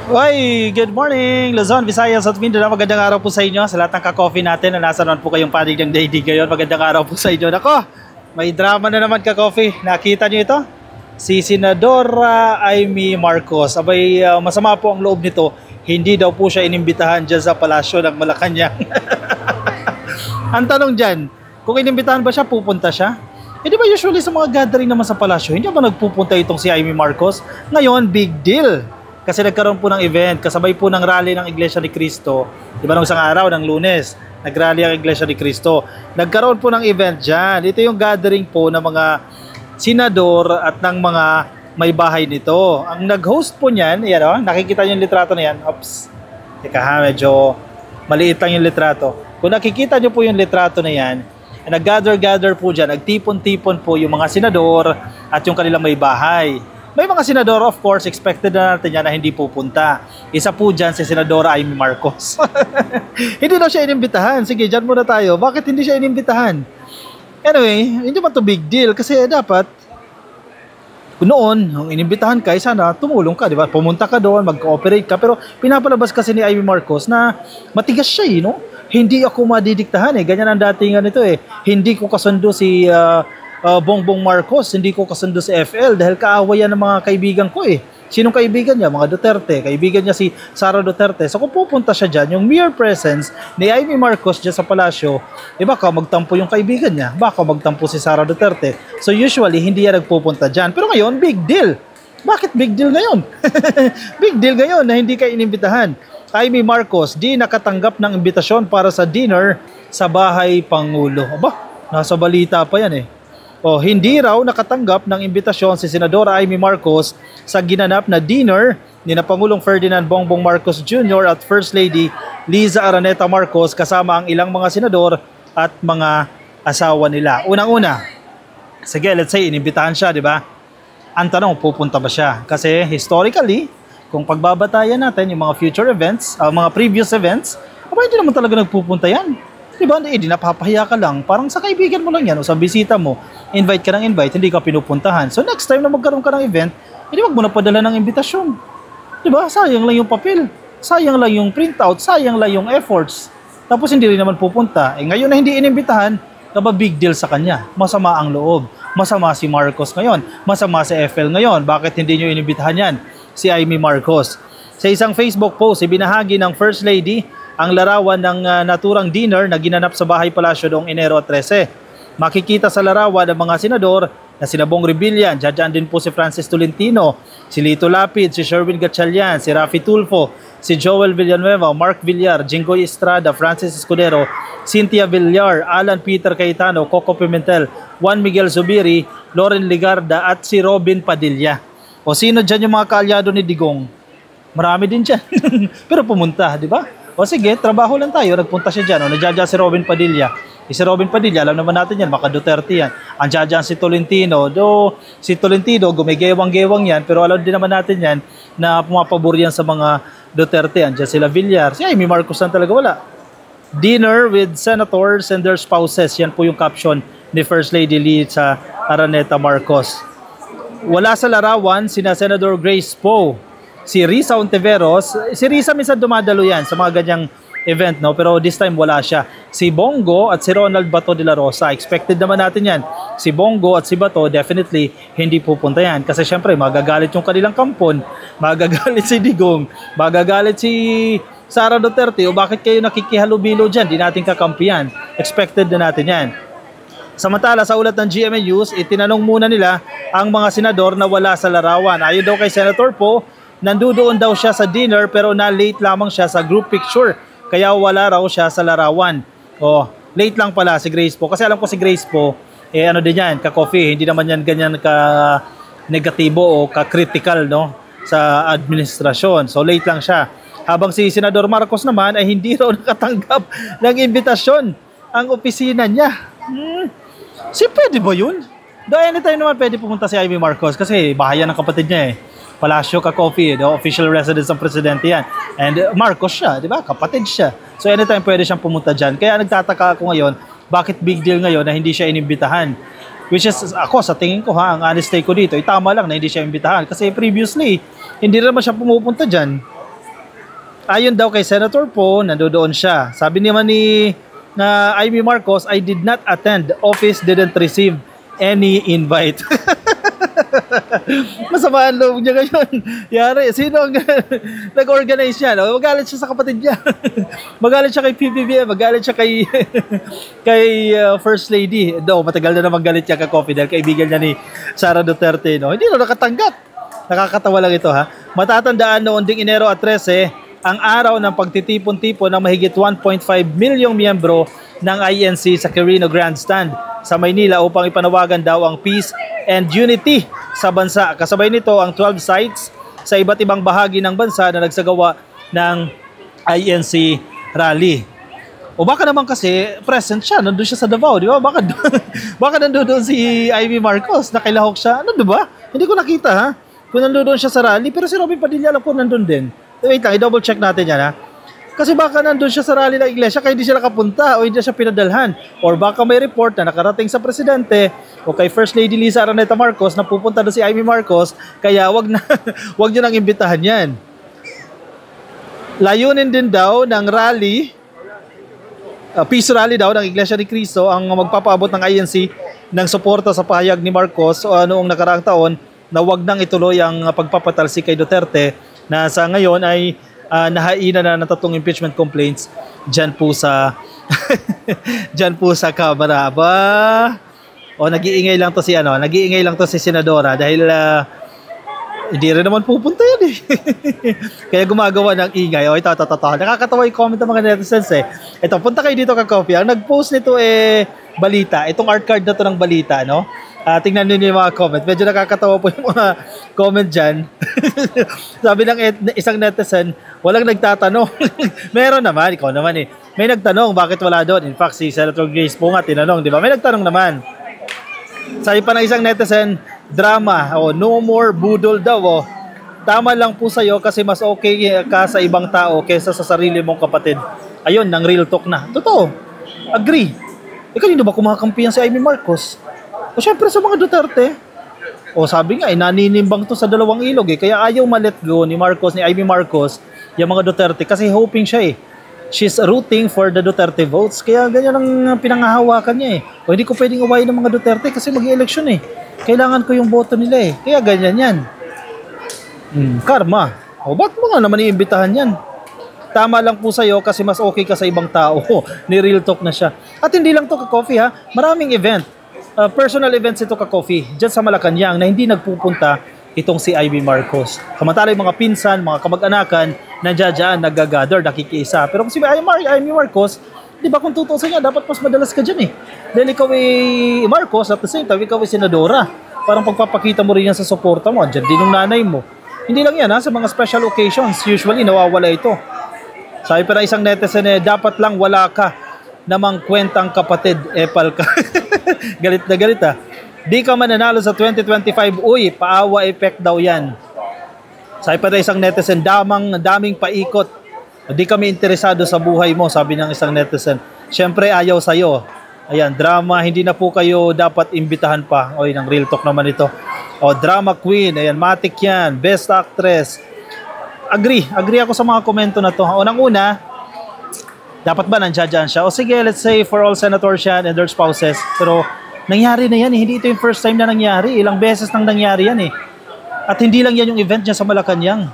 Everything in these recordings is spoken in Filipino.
Oy, good morning Luzon, Visayas at Mindanao. Magandang araw po sa inyo sa lahat ng ka-coffee natin na nasa naman po kayong panig ng daily ngayon. Magandang araw po sa inyo. Nako, may drama na naman ka-coffee. Nakita niyo ito? Si Senadora Amy Marcos. Abay, masama po ang loob nito. Hindi daw po siya inimbitahan dyan sa palasyo ng Malacanang. Ang tanong dyan, kung inimbitahan ba siya, pupunta siya? Eh di ba usually sa mga gathering naman sa palasyo, hindi ba nagpupunta itong si Amy Marcos? Ngayon, big deal. Kasi nagkaroon po ng event, kasabay po ng rally ng Iglesia ni Cristo. Di ba nung isang araw, ng Lunes, nagrally ang Iglesia ni Cristo. Nagkaroon po ng event dyan. Ito yung gathering po ng mga senador at ng mga may bahay nito. Ang nag-host po niyan, yan o, nakikita niyo yung litrato na yan. Oops, teka ha, medyo maliit lang yung litrato. Kung nakikita niyo po yung litrato na yan, nag-gather po dyan, nagtipon-tipon po yung mga senador at yung kanilang may bahay. May mga senador, of course, expected na natin yan na hindi pupunta. Isa po dyan si Senadora Amy Marcos. Hindi daw siya inimbitahan. Sige, dyan muna tayo. Bakit hindi siya inimbitahan? Anyway, hindi man to big deal kasi dapat noon, ang inimbitahan ka, sana tumulong ka, di ba? Pumunta ka doon, mag-cooperate ka. Pero pinapalabas kasi ni Amy Marcos na matigas siya, no? Hindi ako madidiktahan, Ganyan ang datingan nito, Hindi ko kasundo si Bongbong Marcos, hindi ko kasundo si FL dahil kaaway yan ng mga kaibigan ko, Sinong kaibigan niya? Mga Duterte. Kaibigan niya si Sara Duterte. So kung pupunta siya dyan, yung mere presence ni Amy Marcos dyan sa palasyo, baka magtampo yung kaibigan niya. Baka magtampo si Sara Duterte. So usually, hindi yan nagpupunta dyan. Pero ngayon, big deal. Bakit big deal ngayon? Big deal ngayon na hindi ka inimbitahan. Amy Marcos, di nakatanggap ng imbitasyon para sa dinner sa bahay Pangulo. Aba, nasa balita pa yan, hindi raw nakatanggap ng imbitasyon si Senadora Amy Marcos sa ginanap na dinner ni na Pangulong Ferdinand Bongbong Marcos Jr. at First Lady Liza Araneta Marcos kasama ang ilang mga senador at mga asawa nila. Unang-una, sige, let's say inimbitahan siya, di ba? Ang tanong, pupunta ba siya? Kasi historically, kung pagbabatayan natin yung mga future events, mga previous events, hindi naman talaga nagpupunta yan. Diba? Di napapahiya ka lang. Parang sa kaibigan mo lang yan o sa bisita mo, invite ka ng invite, hindi ka pinupuntahan. So next time na magkaroon ka ng event, wag mo na padala ng imbitasyon. Diba? Sayang lang yung papel. Sayang lang yung printout. Sayang lang yung efforts. Tapos hindi rin naman pupunta. Ngayon na hindi inimbitahan, big deal sa kanya. Masama ang loob. Masama si Marcos ngayon. Masama si FL ngayon. Bakit hindi nyo inimbitahan yan? Si Amy Marcos. Sa isang Facebook post, ibinahagi ng First Lady ang larawan ng naturang dinner na ginanap sa Bahay Palasyo noong Enero 13. Makikita sa larawan ng mga senador na sina Bong Revilla, dyan din po si Francis Tolentino, si Lito Lapid, si Sherwin Gatchalian, si Raffy Tulfo, si Joel Villanueva, Mark Villar, Jinggoy Estrada, Francis Escudero, Cynthia Villar, Alan Peter Cayetano, Coco Pimentel, Juan Miguel Zubiri, Loren Ligarda at si Robin Padilla. O sino dyan yung mga kaalyado ni Digong? Marami din dyan. Pero pumunta, di ba? O sige, trabaho lang tayo. Nagpunta siya dyan. Nandiyan si Robin Padilla. Si Robin Padilla, alam naman natin yan, maka Duterte yan. Andiyan si Tolentino. Si Tolentino, gumigewang-gewang yan. Pero alam din naman natin yan na pumapabor yan sa mga Duterte. Andiyan sila Villar. Si Amy Marcos lang talaga wala. Dinner with senators and their spouses. Yan po yung caption ni First Lady Liza Araneta Marcos. Wala sa larawan sina Senator Grace Poe, si Risa Ontiveros. Si Risa minsan dumadalo yan sa mga ganyang event, pero this time wala siya. Si Bongo at si Ronald Bato de la Rosa, expected naman natin yan. Si Bongo at si Bato definitely hindi pupunta yan kasi syempre magagalit yung kanilang kampon, magagalit si Digong, magagalit si Sara Duterte, o bakit kayo nakikihalubilo dyan, di natin kakampiyan. Expected na natin yan. Samantala, sa ulat ng GMA News, itinanong muna nila ang mga senador na wala sa larawan. Ayon daw kay Senator Poe, nandoon daw siya sa dinner pero na-late lamang siya sa group picture. Kaya wala raw siya sa larawan. Late lang pala si Grace Poe. Kasi alam ko si Grace Poe, ano din yan, ka-coffee. Hindi naman yan ganyan ka-negatibo o ka-critical sa administrasyon. So late lang siya. Habang si Senador Marcos naman ay hindi raw nakatanggap ng imbitasyon ang opisina niya. Pwede ba yun? Anytime naman pwede pumunta si Amy Marcos kasi bahayan ng kapatid niya Palasyo ka-coffee, official residence ng presidente yan. And Marcos siya, di ba? Kapatid siya. So anytime pwede siyang pumunta dyan. Kaya nagtataka ako ngayon, bakit big deal ngayon na hindi siya inimbitahan? Which is, ako sa tingin ko ang honest take ko dito, tama lang na hindi siya imbitahan. Kasi previously, hindi naman siya pumupunta dyan. Ayon daw kay Senator Poe, nandoon siya. Sabi naman ni Amy Marcos, I did not attend. Office didn't receive any invite. Masama ang loob niya ngayon. Yari, sino ang nag-organize niya? No? Magalit siya sa kapatid niya. Magalit siya kay PBBM, magalit siya kay First Lady. Do, matagal na naman galit niya kay Coffee dahil kaibigan niya ni Sara Duterte. No? Hindi na nakatanggap. Nakakatawa lang ito ha. Matatandaan noon ding Enero 13, ang araw ng pagtitipon-tipon ng mahigit 1.5 milyong miyembro ng INC sa Quirino Grandstand sa Maynila upang ipanawagan daw ang peace and unity sa bansa. Kasabay nito ang 12 sites sa iba't ibang bahagi ng bansa na nagsagawa ng INC rally. O baka naman kasi present siya, nandun siya sa Davao, di ba? Baka nandun si Amy Marcos, nakilahok siya. Ano ba? Hindi ko nakita ha. Kung nandun siya sa rally, pero si Robin Padilla alam ko nandun din. Wait lang, i-double check natin yan ha. Kasi baka nandun siya sa rally ng iglesia kaya hindi siya nakapunta o hindi siya pinadalhan. Or baka may report na nakarating sa presidente o kay First Lady Liza Araneta Marcos na pupunta doon si Amy Marcos kaya wag niyo nang imbitahan yan. Layunin din daw ng rally, peace rally daw ng Iglesia ni Cristo ang magpapaabot ng INC ng suporta sa pahayag ni Marcos o noong nakaraang taon na wag nang ituloy ang pagpapatalsik kay Duterte na sa ngayon ay nahaina na ng 3 impeachment complaints dyan po sa dyan po sa Kamara. O nag-iingay lang to si Senadora dahil hindi rin naman pupunta yan eh. Kaya gumagawa ng ingay. O ito. Nakakatawa yung comment ng mga netizens eh. Ito, punta kayo dito ka-coffee. Ang nag-post nito balita. Itong art card na to ng balita, no? Tingnan niyo yung mga comment. Medyo nakakatawa po yung mga comment dyan. Sabi ng isang netizen, walang nagtatanong. Meron naman, ikaw naman eh. May nagtanong, bakit wala doon? In fact, si Senator Grace po nga tinanong, di ba? May nagtanong naman. Sabi pa ng isang netizen, drama, no more budol daw. Tama lang po sa'yo kasi mas okay ka sa ibang tao kaysa sa sarili mong kapatid. Ayun, nang real talk na. Totoo, agree. Kanino ba kumakampihan si Amy Marcos? O syempre sa mga Duterte. O sabi nga, naninimbang to sa dalawang ilog kaya ayaw ma-let go ni Amy Marcos, yung mga Duterte kasi hoping siya she's rooting for the Duterte votes. Kaya ganyan ang pinangahawakan niya O hindi ko pwedeng uwayin ng mga Duterte kasi mag-election Kailangan ko yung boto nila Kaya ganyan yan. Karma. O ba't mo nga naman iimbitahan yan? Tama lang po sa'yo kasi mas okay ka sa ibang tao. Ni-real talk na siya. At hindi lang to ka-coffee ha. Maraming event. Personal events ito ka-coffee. Diyan sa Malacanang na hindi nagpupunta itong si Amy Marcos. Samantala yung mga pinsan, mga kamag-anakan, nandiyan, nag-gather, nakikiisa. Pero kung si Amy Marcos, di ba kung tutusin niya, dapat mas madalas ka dyan Dahil ikaw Marcos, at the same time, ikaw Senadora. Parang pagpapakita mo rin yan sa suporta mo. Diyan din yung nanay mo. Hindi lang yan sa mga special occasions. Usually, nawawala ito. Sabi pa na isang netizen dapat lang wala ka namang kwentang kapatid, epal ka. Galit na galit Di ka mananalo sa 2025, uy, paawa effect daw yan. Sabi pa na isang netizen, daming paikot. Di kami interesado sa buhay mo, sabi ng isang netizen. Siyempre, ayaw sa'yo. Ayan, drama, hindi na po kayo dapat imbitahan pa. Oy, ng real talk naman ito. O, drama queen, ayan, matik yan, best actress. Agree ako sa mga komento na to. Unang-una, dapat ba nandiyan siya? O sige, let's say for all senators yan and their spouses. Pero nangyari na yan Hindi ito yung first time na nangyari. Ilang beses nang nangyari yan At hindi lang yan yung event niya sa Malacanang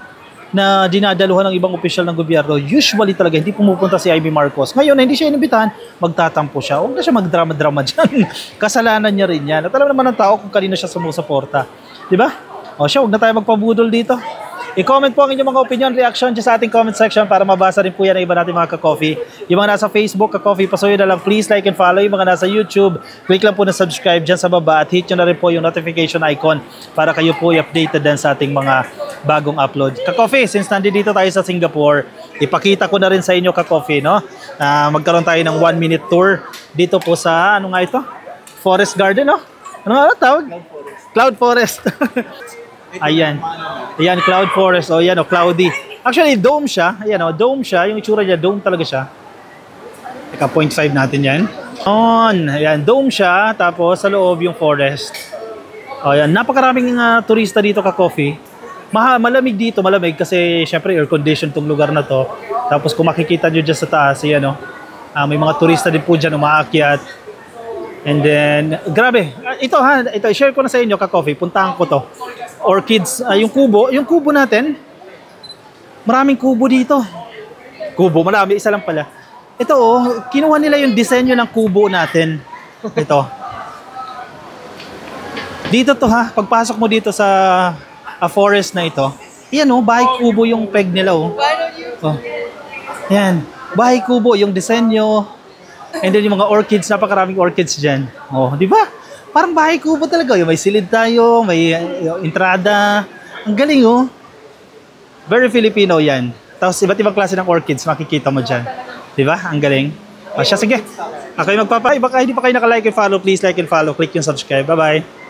na dinadaluhan ng ibang opisyal ng gobyerno. Usually talaga, hindi pumupunta si Amy Marcos. Ngayon, na hindi siya inimbitahan, magtatampo siya. Huwag na siya magdrama-drama dyan. Kasalanan niya rin yan. At alam naman ng tao kung kanino siya sumusuporta. Diba? O siya, huwag na tayo magpabudol dito. I-comment po ang inyong mga opinion, reaction dyan sa ating comment section para mabasa rin po yan ng iba natin mga ka-coffee. Yung mga nasa Facebook, ka-coffee, pasuyo na lang, please like and follow. Yung mga nasa YouTube, click lang po na subscribe dyan sa baba at hit nyo na rin po yung notification icon para kayo po i-updated din sa ating mga bagong upload. Ka-coffee, since nandito tayo sa Singapore, ipakita ko na rin sa inyo ka-coffee, no? Magkaroon tayo ng 1-minute tour dito po sa, ano nga ito? Forest Garden, no? Ano nga tawag? Cloud Forest. Ayan. Ayan, Cloud Forest. O, yan, cloudy. Actually, dome siya. Ayan, dome siya. Yung itsura niya, dome talaga siya. Teka, 0.5 natin yan. Ayan, dome siya. Tapos, sa loob yung forest. O, ayan. Napakaraming turista dito ka-coffee. Malamig dito, malamig. Kasi, syempre, air condition tong lugar na to. Tapos kung makikita nyo dyan sa taas, yan, may mga turista din po dyan umaakyat. And then, grabe. Ito i-share ko na sa inyo, ka-coffee. Puntahan ko to. Orchids, yung kubo natin. Maraming kubo dito. Kubo, marami. Isa lang pala. Ito, kinuha nila yung disenyo ng kubo natin. Ito. Dito to ha. Pagpasok mo dito sa forest na ito. Yan bahay kubo yung peg nila Yan. Bahay kubo yung disenyo. And then yung mga orchids, napakaraming orchids dyan. Di ba? Parang bahay kubo talaga. May silid tayo, may entrada. Ang galing Very Filipino yan. Tapos iba't ibang klase ng orchids makikita mo dyan. Di ba? Ang galing. Sige. Ako yung magpapay. Baka hindi pa kayo nakalike and follow, please like and follow. Click yung subscribe. Bye-bye.